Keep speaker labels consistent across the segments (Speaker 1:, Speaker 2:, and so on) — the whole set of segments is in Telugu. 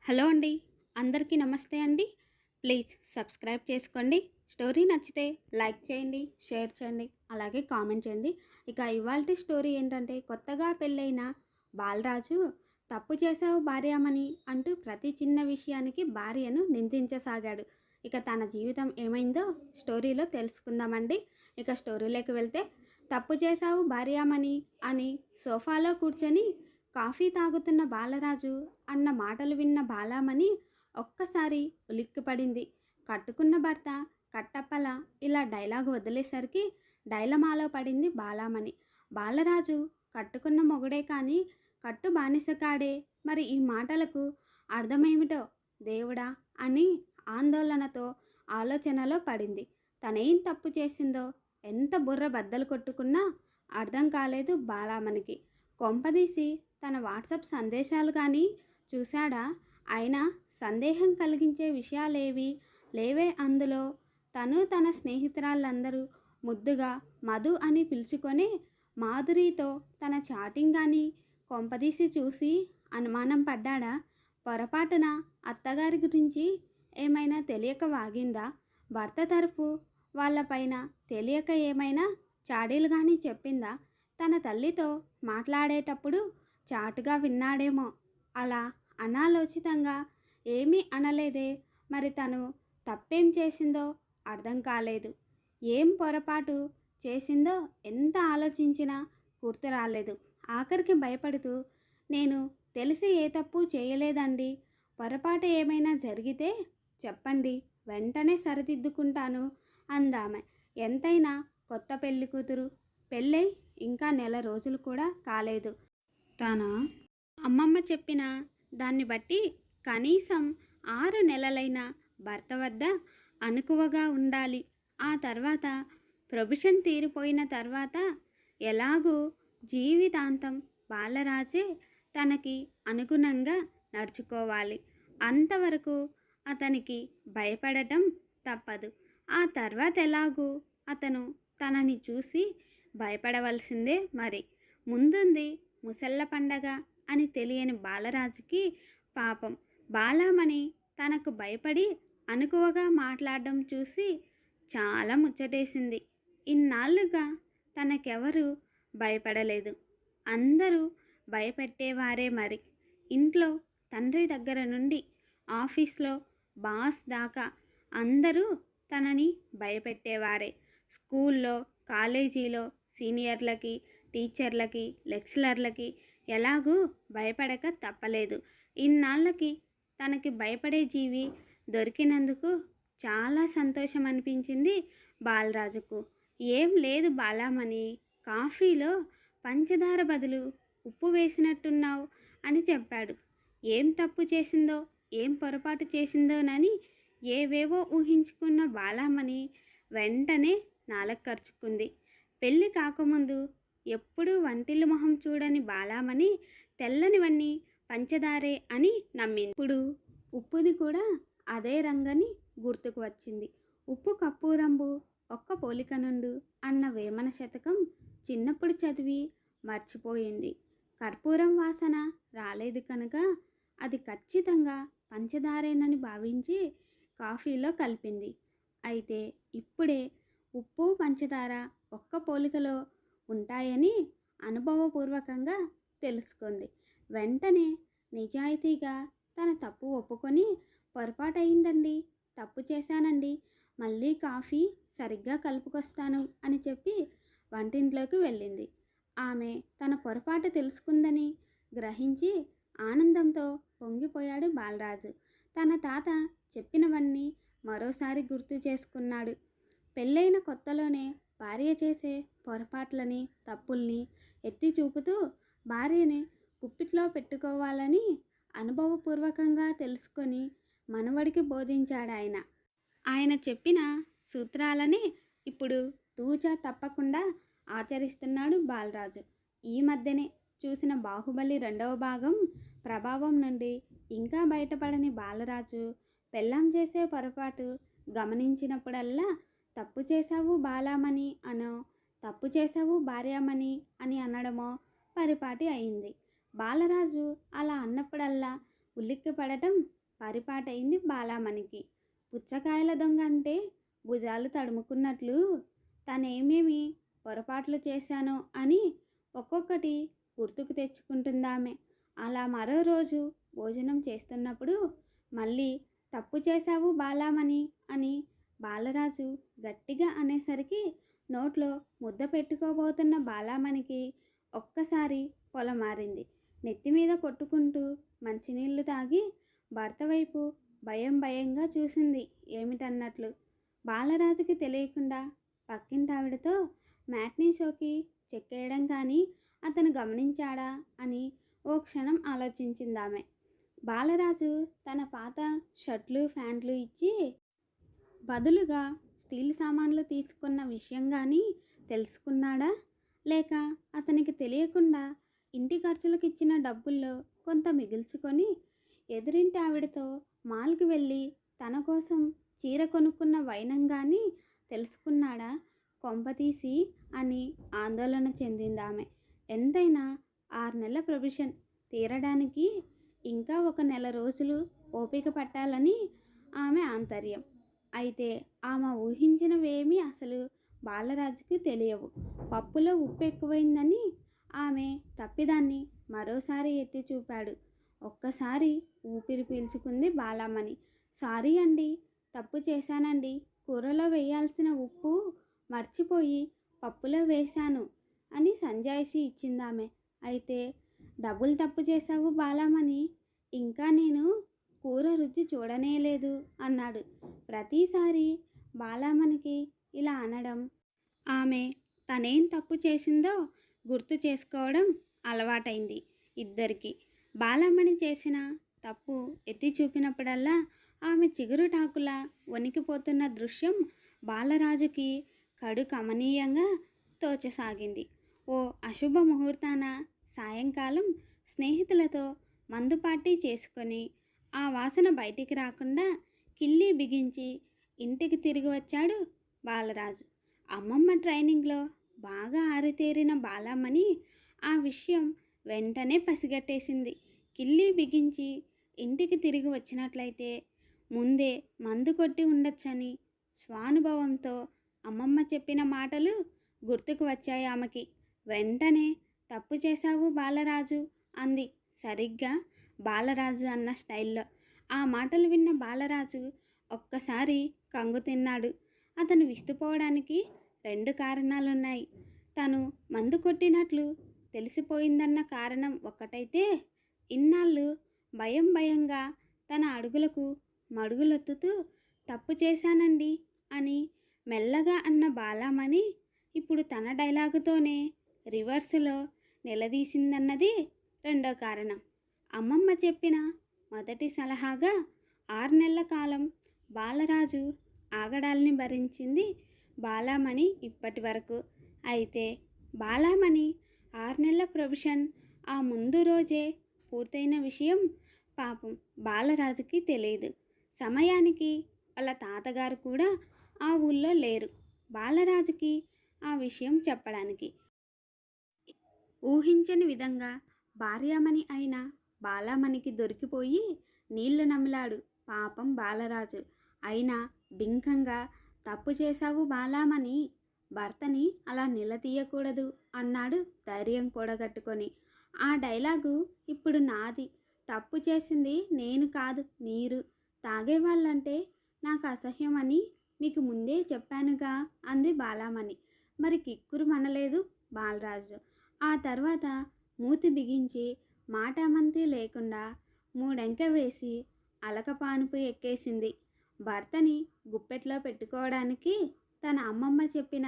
Speaker 1: హలో అండి. అందరికీ నమస్తే అండి. ప్లీజ్ సబ్స్క్రైబ్ చేసుకోండి. స్టోరీ నచ్చితే లైక్ చేయండి, షేర్ చేయండి, అలాగే కామెంట్ చేయండి. ఇక ఇవాల్టి స్టోరీ ఏంటంటే, కొత్తగా పెళ్ళైన బాలరాజు తప్పు చేశావు భార్యామణి అంటూ ప్రతి చిన్న విషయానికి భార్యను నిందించసాగాడు. ఇక తన జీవితం ఏమైందో స్టోరీలో తెలుసుకుందామండి. ఇక స్టోరీలోకి వెళ్తే, తప్పు చేశావు భార్యామణి అని సోఫాలో కూర్చొని కాఫీ తాగుతున్న బాలరాజు అన్న మాటలు విన్న బాలామణి ఒక్కసారి ఉలిక్కిపడింది. కట్టుకున్న భర్త కట్టప్పల ఇలా డైలాగ్ వదిలేసరికి డైలమాలో పడింది బాలామణి. బాలరాజు కట్టుకున్న మొగుడే కానీ కట్టు బానిస కాడే, మరి ఈ మాటలకు అర్థమేమిటో దేవుడా అని ఆందోళనతో ఆలోచనలో పడింది. తనేం తప్పు చేసిందో ఎంత బుర్ర బద్దలు కొట్టుకున్నా అర్థం కాలేదు బాలామణికి. కొంపదీసి తన వాట్సాప్ సందేశాలు కానీ చూశాడా? అయినా సందేహం కలిగించే విషయాలేవి లేవే అందులో. తను తన స్నేహితురాళ్ళందరూ ముద్దుగా మధు అని పిలుచుకొని మాధురితో తన చాటింగ్ కానీ కొంపదీసి చూసి అనుమానం పడ్డాడా? పొరపాటున అత్తగారి గురించి ఏమైనా తెలియక వాగిందా? భర్త తరఫు వాళ్ళపైన తెలియక ఏమైనా చాడీలు కానీ చెప్పిందా? తన తల్లితో మాట్లాడేటప్పుడు చాటుగా విన్నాడేమో. అలా అనాలోచితంగా ఏమీ అనలేదే. మరి తను తప్పేం చేసిందో అర్థం కాలేదు. ఏం పొరపాటు చేసిందో ఎంత ఆలోచించినా గుర్తు రాలేదు. ఆఖరికి భయపడుతూ, నేను తెలిసి ఏ తప్పు చేయలేదండి, పొరపాటు ఏమైనా జరిగితే చెప్పండి, వెంటనే సరిదిద్దుకుంటాను అందామె. ఎంతైనా కొత్త పెళ్లి కూతురు, పెళ్ళై ఇంకా నెల రోజులు కూడా కాలేదు. తన అమ్మమ్మ చెప్పిన దాన్ని బట్టి కనీసం 6 నెలలైన భర్త వద్ద అణకువగా ఉండాలి. ఆ తర్వాత ప్రొబిషన్ తీరిపోయిన తర్వాత ఎలాగూ జీవితాంతం బాలరాజే తనకి అనుగుణంగా నడుచుకోవాలి. అంతవరకు అతనికి భయపడటం తప్పదు. ఆ తర్వాత ఎలాగూ అతను తనని చూసి భయపడవలసిందే మరి. ముందుంది ముసళ్ళ పండగ అని తెలియని బాలరాజుకి పాపం బాలామణి తనకు భయపడి అణకువగా మాట్లాడడం చూసి చాలా ముచ్చటేసింది. ఇన్నాళ్ళుగా తనకెవరు భయపడలేదు. అందరూ భయపెట్టేవారే మరి. ఇంట్లో తండ్రి దగ్గర నుండి ఆఫీస్లో బాస్ దాకా అందరూ తనని భయపెట్టేవారే. స్కూల్లో, కాలేజీలో సీనియర్లకి, టీచర్లకి, లెక్చరర్లకి ఎలాగూ భయపడక తప్పలేదు. ఇన్నాళ్ళకి తనకి భయపడే జీవి దొరికినందుకు చాలా సంతోషం అనిపించింది బాలరాజుకు. ఏం లేదు బాలామణి, కాఫీలో పంచదార బదులు ఉప్పు వేసినట్టున్నావు అని చెప్పాడు. ఏం తప్పు చేసిందో, ఏం పొరపాటు చేసిందోనని ఏవేవో ఊహించుకున్న బాలామణి వెంటనే నాలుక ఖర్చుకుంది. పెళ్ళి కాకముందు ఎప్పుడూ వంటిల్లు మొహం చూడని బాలామణి తెల్లనివన్నీ పంచదారే అని నమ్మింది. ఇప్పుడు ఉప్పుది కూడా అదే రంగని గుర్తుకు వచ్చింది. ఉప్పు కప్పు రంబు ఒక్క పోలిక నుండు అన్న వేమన శతకం చిన్నప్పుడు చదివి మర్చిపోయింది. కర్పూరం వాసన రాలేదు కనుక అది ఖచ్చితంగా పంచదారేనని భావించి కాఫీలో కలిపింది. అయితే ఇప్పుడే ఉప్పు పంచదార ఒక్క పోలికలో ఉంటాయని అనుభవపూర్వకంగా తెలుసుకుంది. వెంటనే నిజాయితీగా తన తప్పు ఒప్పుకొని, పొరపాటయిందండి, తప్పు చేశానండి, మళ్ళీ కాఫీ సరిగ్గా కలుపుకొస్తాను అని చెప్పి వంటింట్లోకి వెళ్ళింది. ఆమె తన పొరపాటు తెలుసుకుందని గ్రహించి ఆనందంతో పొంగిపోయాడు బాలరాజు. తన తాత చెప్పినవన్నీ మరోసారి గుర్తు చేసుకున్నాడు. పెళ్ళైన కొత్తలోనే భార్య చేసే పొరపాట్లని, తప్పుల్ని ఎత్తి చూపుతూ భార్యని గుప్పిట్లో పెట్టుకోవాలని అనుభవపూర్వకంగా తెలుసుకొని మనవడికి బోధించాడాయన. ఆయన చెప్పిన సూత్రాలనే ఇప్పుడు తూచా తప్పకుండా ఆచరిస్తున్నాడు బాలరాజు. ఈ మధ్యనే చూసిన బాహుబలి 2వ భాగం ప్రభావం నుండి ఇంకా బయటపడని బాలరాజు పెళ్ళాం చేసే పొరపాటు గమనించినప్పుడల్లా తప్పు చేశావు బాలామణి అనో, తప్పు చేశావు భార్యామణి అని అనడమో పరిపాటి అయింది. బాలరాజు అలా అన్నప్పుడల్లా ఉలిక్కి పడటం పరిపాటైంది బాలామణికి. పుచ్చకాయల దొంగ అంటే భుజాలు తడుముకున్నట్లు తనేమేమి పొరపాట్లు చేశానో అని ఒక్కొక్కటి గుర్తుకు తెచ్చుకుంటుందామె. అలా మరో రోజు భోజనం చేస్తున్నప్పుడు మళ్ళీ తప్పు చేశావు బాలామణి అని బాలరాజు గట్టిగా అనేసరికి నోట్లో ముద్ద పెట్టుకోబోతున్న బాలామణికి ఒక్కసారి పొలమారింది. నెత్తిమీద కొట్టుకుంటూ మంచినీళ్లు తాగి భర్త వైపు భయం భయంగా చూసింది ఏమిటన్నట్లు. బాలరాజుకి తెలియకుండా పక్కింటావిడతో మ్యాట్నీ షోకి చెక్కేయడం కానీ అతను గమనించాడా అని ఓ క్షణం ఆలోచించిందామె. బాలరాజు తన పాత షర్ట్లు ప్యాంట్లు ఇచ్చి బదులుగా స్టీల్ సామాన్లు తీసుకున్న విషయం కానీ తెలుసుకున్నాడా, లేక అతనికి తెలియకుండా ఇంటి ఖర్చులకు ఇచ్చిన డబ్బుల్లో కొంత మిగిల్చుకొని ఎదురింటి ఆవిడతో మాల్కి వెళ్ళి తన కోసం చీర కొనుక్కున్న వైనం కానీ తెలుసుకున్నాడా కొంపతీసి అని ఆందోళన చెందిందామె. ఎంతైనా 6 నెలల ప్రొవిషన్ తీరడానికి ఇంకా 1 నెల రోజులు ఓపిక పట్టాలని ఆమె ఆంతర్యం. అయితే ఆమె ఊహించినవేమీ అసలు బాలరాజుకి తెలియవు. పప్పులో ఉప్పు ఎక్కువైందని ఆమె తప్పిదాన్ని మరోసారి ఎత్తి చూపాడు. ఒక్కసారి ఊపిరి పీల్చుకుంది బాలామణి. సారీ అండి, తప్పు చేశానండి. కూరలో వేయాల్సిన ఉప్పు మర్చిపోయి పప్పులో వేశాను అని సంజాయిషి ఇచ్చిందామె. అయితే డబుల్ తప్పు చేశావు బాలామణి, ఇంకా నేను కూర రుచి చూడనేలేదు అన్నాడు. ప్రతిసారి బాలామణికి ఇలా అనడం ఆమె తనేం తప్పు చేసిందో గుర్తు చేసుకోవడం అలవాటైంది ఇద్దరికి. బాలామణి చేసిన తప్పు ఎత్తి చూపినప్పుడల్లా ఆమె చిగురుటాకులా వణికిపోతున్న దృశ్యం బాలరాజుకి కడు కమనీయంగా తోచసాగింది. ఓ అశుభ ముహూర్తాన సాయంకాలం స్నేహితులతో మందు పార్టీ చేసుకొని ఆ వాసన బయటికి రాకుండా కిళ్ళీ బిగించి ఇంటికి తిరిగి వచ్చాడు బాలరాజు. అమ్మమ్మ ట్రైనింగ్లో బాగా ఆరితేరిన బాలామణి ఆ విషయం వెంటనే పసిగట్టేసింది. కిళ్ళీ బిగించి ఇంటికి తిరిగి వచ్చినట్లయితే ముందే మందు కొట్టి ఉండొచ్చని స్వానుభవంతో అమ్మమ్మ చెప్పిన మాటలు గుర్తుకు వచ్చాయి ఆమెకి. వెంటనే తప్పు చేశావు బాలరాజు అంది సరిగ్గా బాలరాజు అన్న స్టైల్లో. ఆ మాటలు విన్న బాలరాజు ఒక్కసారి కంగు తిన్నాడు. అతను విస్తుపోవడానికి 2 కారణాలున్నాయి. తను మందు కొట్టినట్లు తెలిసిపోయిందన్న కారణం ఒక్కటైతే, ఇన్నాళ్ళు భయం భయంగా తన అడుగులకు మడుగులొత్తుతూ తప్పు చేశానండి అని మెల్లగా అన్న బాలామణి ఇప్పుడు తన డైలాగుతోనే రివర్సులో నిలదీసిందన్నది రెండో కారణం. అమ్మమ్మ చెప్పిన మొదటి సలహాగా 6 నెలల కాలం బాలరాజు ఆగడాల్ని భరించింది బాలామణి ఇప్పటి వరకు. అయితే బాలామణి 6 నెలల ప్రొవిషన్ ఆ ముందు రోజే పూర్తయిన విషయం పాపం బాలరాజుకి తెలియదు. సమయానికి వాళ్ళ తాతగారు కూడా ఆ ఊళ్ళో లేరు బాలరాజుకి ఆ విషయం చెప్పడానికి. ఊహించని విధంగా భార్యామణి అయిన బాలామణికి దొరికిపోయి నీళ్లు నమిలాడు పాపం బాలరాజు. అయినా బింకంగా తప్పు చేశావు బాలామణి, భర్తని అలా నిలదీయకూడదు అన్నాడు ధైర్యం కూడగట్టుకొని. ఆ డైలాగు ఇప్పుడు నాది. తప్పు చేసింది నేను కాదు మీరు. తాగేవాళ్ళంటే నాకు అసహ్యం అని మీకు ముందే చెప్పానుగా అంది బాలామణి. మరి కిక్కురు మనలేదు బాలరాజు. ఆ తర్వాత మూతి బిగించి మాటామంతి లేకుండా మూడెంక వేసి అలకపానుపు ఎక్కేసింది. భర్తని గుప్పెట్లో పెట్టుకోవడానికి తన అమ్మమ్మ చెప్పిన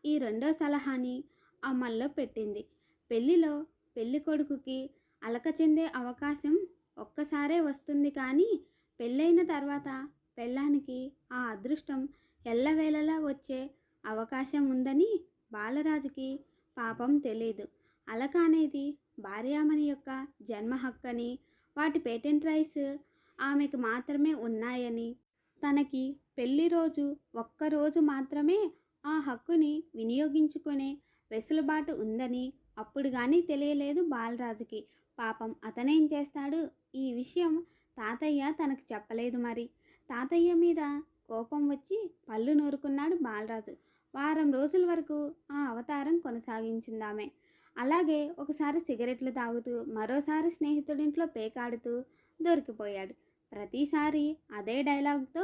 Speaker 1: ఈ రెండో సలహాని అమల్లో పెట్టింది. పెళ్లిలో పెళ్లి కొడుకుకి అలక చెందే అవకాశం ఒక్కసారే వస్తుంది కానీ పెళ్ళైన తర్వాత పెళ్ళానికి ఆ అదృష్టం ఎల్లవేళలా వచ్చే అవకాశం ఉందని బాలరాజుకి పాపం తెలీదు. అలక అనేది భార్యామణి యొక్క జన్మ హక్కని, వాటి పేటెంట్ రైట్స్ ఆమెకు మాత్రమే ఉన్నాయని, తనకి పెళ్లి రోజు ఒక్కరోజు మాత్రమే ఆ హక్కుని వినియోగించుకునే వెసులుబాటు ఉందని అప్పుడు కానీ తెలియలేదు బాలరాజుకి. పాపం అతనేం చేస్తాడు, ఈ విషయం తాతయ్య తనకు చెప్పలేదు మరి. తాతయ్య మీద కోపం వచ్చి పళ్ళు నూరుకున్నాడు బాలరాజు. వారం రోజుల వరకు ఆ అవతారం కొనసాగించిందామె. అలాగే ఒకసారి సిగరెట్లు తాగుతూ, మరోసారి స్నేహితుడింట్లో పేకాడుతూ దొరికిపోయాడు. ప్రతిసారి అదే డైలాగ్తో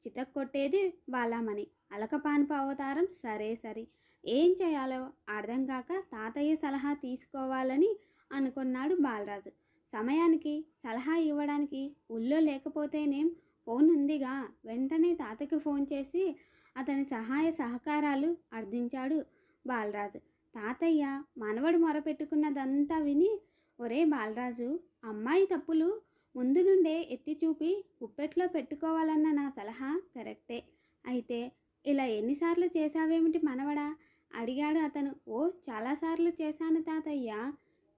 Speaker 1: చితక్కొట్టేది బాలామణి. అలకపాన్పు అవతారం సరే సరి. ఏం చేయాలో అర్థం కాక తాతయ్య సలహా తీసుకోవాలని అనుకున్నాడు బాలరాజు. సమయానికి సలహా ఇవ్వడానికి ఊళ్ళో లేకపోతేనేం, ఫోన్ ఉందిగా, వెంటనే తాతకి ఫోన్ చేసి అతని సహాయ సహకారాలు అర్థించాడు బాలరాజు. తాతయ్య మనవడు మొరపెట్టుకున్నదంతా విని, ఒరే బాలరాజు, అమ్మాయి తప్పులు ముందు నుండే ఎత్తి చూపి గుప్పెట్లో పెట్టుకోవాలన్న నా సలహా కరెక్టే. అయితే ఇలా ఎన్నిసార్లు చేశావేమిటి మనవడా? అడిగాడు అతను. ఓ, చాలాసార్లు చేశాను తాతయ్య.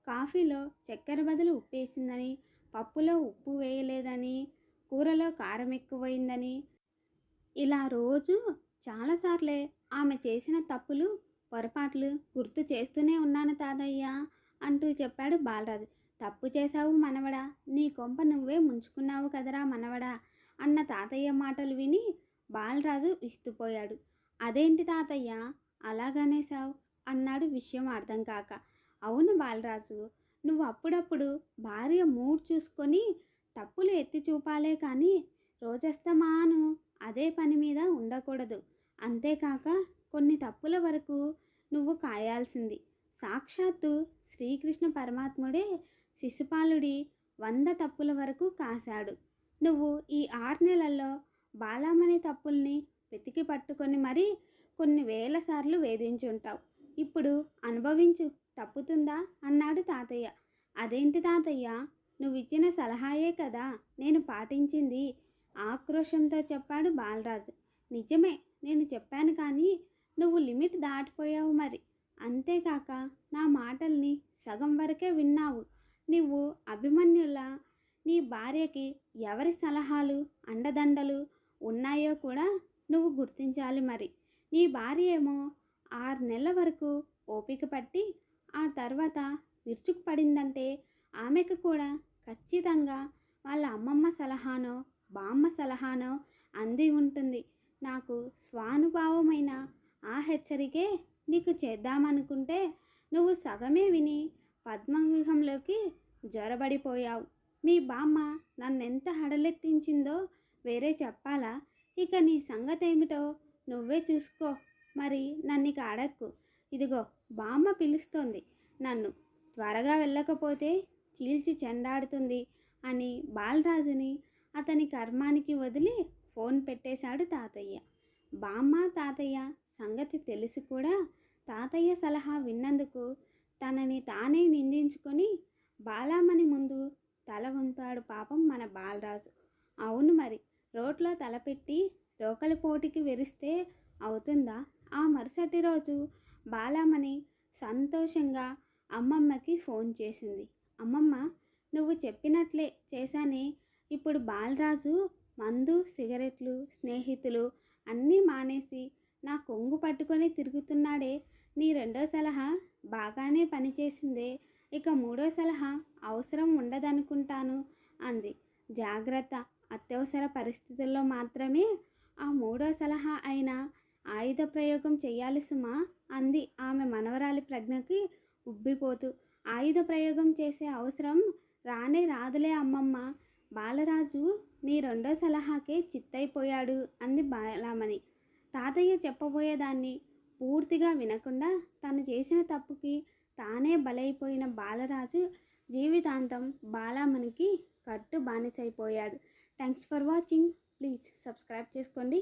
Speaker 1: కాఫీలో చక్కెర బదులు ఉప్పేసిందని, పప్పులో ఉప్పు వేయలేదని, కూరలో కారం ఎక్కువైందని, ఇలా రోజు చాలాసార్లే ఆమె చేసిన తప్పులు పొరపాట్లు గుర్తు చేస్తూనే ఉన్నాను తాతయ్య అంటూ చెప్పాడు బాలరాజు. తప్పు చేశావు మనవడా, నీ కొంప నువ్వే ముంచుకున్నావు కదరా మనవడా అన్న తాతయ్య మాటలు విని బాలరాజు విస్తుపోయాడు. అదేంటి తాతయ్య అలాగనేశావు అన్నాడు విషయం అర్థం కాక. అవును బాలరాజు, నువ్వు అప్పుడప్పుడు భార్య మూడ్ చూసుకొని తప్పులు ఎత్తి చూపాలే కానీ రోజస్తమాను అదే పని మీద ఉండకూడదు. అంతేకాక కొన్ని తప్పుల వరకు నువ్వు కాయాల్సింది. సాక్షాత్తు శ్రీకృష్ణ పరమాత్ముడే శిశుపాలుడి 100 తప్పుల వరకు కాశాడు. నువ్వు ఈ 6 నెలల్లో బాలామణి తప్పుల్ని వెతికి పట్టుకొని మరీ కొన్ని వేల సార్లు వేధించుంటావు. ఇప్పుడు అనుభవించు, తప్పుతుందా అన్నాడు తాతయ్య. అదేంటి తాతయ్య, నువ్విచ్చిన సలహాయే కదా నేను పాటించింది ఆక్రోశంతో చెప్పాడు బాలరాజు. నిజమే, నేను చెప్పాను కానీ నువ్వు లిమిట్ దాటిపోయావు మరి. అంతేకాక నా మాటల్ని సగం వరకే విన్నావు. నువ్వు అభిమన్యులా నీ భార్యకి ఎవరి సలహాలు అండదండలు ఉన్నాయో కూడా నువ్వు గుర్తించాలి మరి. నీ భార్య ఏమో 6 నెలల వరకు ఓపిక పట్టి ఆ తర్వాత విరుచుకుపడిందంటే ఆమెకు కూడా ఖచ్చితంగా వాళ్ళ అమ్మమ్మ సలహానో బామ్మ సలహానో అంది ఉంటుంది. నాకు స్వానుభావమైన ఆ హెచ్చరికే నీకు చేద్దామనుకుంటే నువ్వు సగమే విని పద్మవ్యూహంలోకి జొరబడిపోయావు. మీ బామ్మ నన్నెంత హడలెత్తించిందో వేరే చెప్పాలా? ఇక నీ సంగతేమిటో నువ్వే చూసుకో. మరి నన్నిక అడక్కు. ఇదిగో బామ్మ పిలుస్తోంది నన్ను, త్వరగా వెళ్ళకపోతే చీల్చి చెండాడుతుంది అని బాలరాజుని అతని కర్మానికి వదిలి ఫోన్ పెట్టేశాడు తాతయ్య. బామ్మ తాతయ్య సంగతి తెలిసి కూడా తాతయ్య సలహా విన్నందుకు తనని తానే నిందించుకొని బాలామణి ముందు తల వంపాడు పాపం మన బాలరాజు. అవును మరి, రోట్లో తలపెట్టి రోకలి పోటీకి వెరిస్తే అవుతుందా? ఆ మరుసటి రోజు బాలామణి సంతోషంగా అమ్మమ్మకి ఫోన్ చేసింది. అమ్మమ్మ, నువ్వు చెప్పినట్లే చేశానే. ఇప్పుడు బాలరాజు మందు సిగరెట్లు స్నేహితులు అన్నీ మానేసి నా కొంగు పట్టుకొని తిరుగుతున్నాడే. నీ 2వ సలహా బాగానే పనిచేసిందే. ఇక 3వ సలహా అవసరం ఉండదనుకుంటాను అంది. జాగ్రత్త, అత్యవసర పరిస్థితుల్లో మాత్రమే ఆ 3వ సలహా అయినా ఆయుధ ప్రయోగం చెయ్యాలి సుమా అంది ఆమె మనవరాలి ప్రజ్ఞకి ఉబ్బిపోతూ. ఆయుధ ప్రయోగం చేసే అవసరం రానే రాదులే అమ్మమ్మ. బాలరాజు నీ 2వ సలహాకే చిత్తైపోయాడు అంది బాలామణి. తాతయ్య చెప్పబోయేదాన్ని పూర్తిగా వినకుండా తను చేసిన తప్పుకి తానే బలైపోయిన బాలరాజు జీవితాంతం బాలామణికి కట్టు బానిసైపోయాడు. Thanks for watching. Please subscribe చేసుకోండి.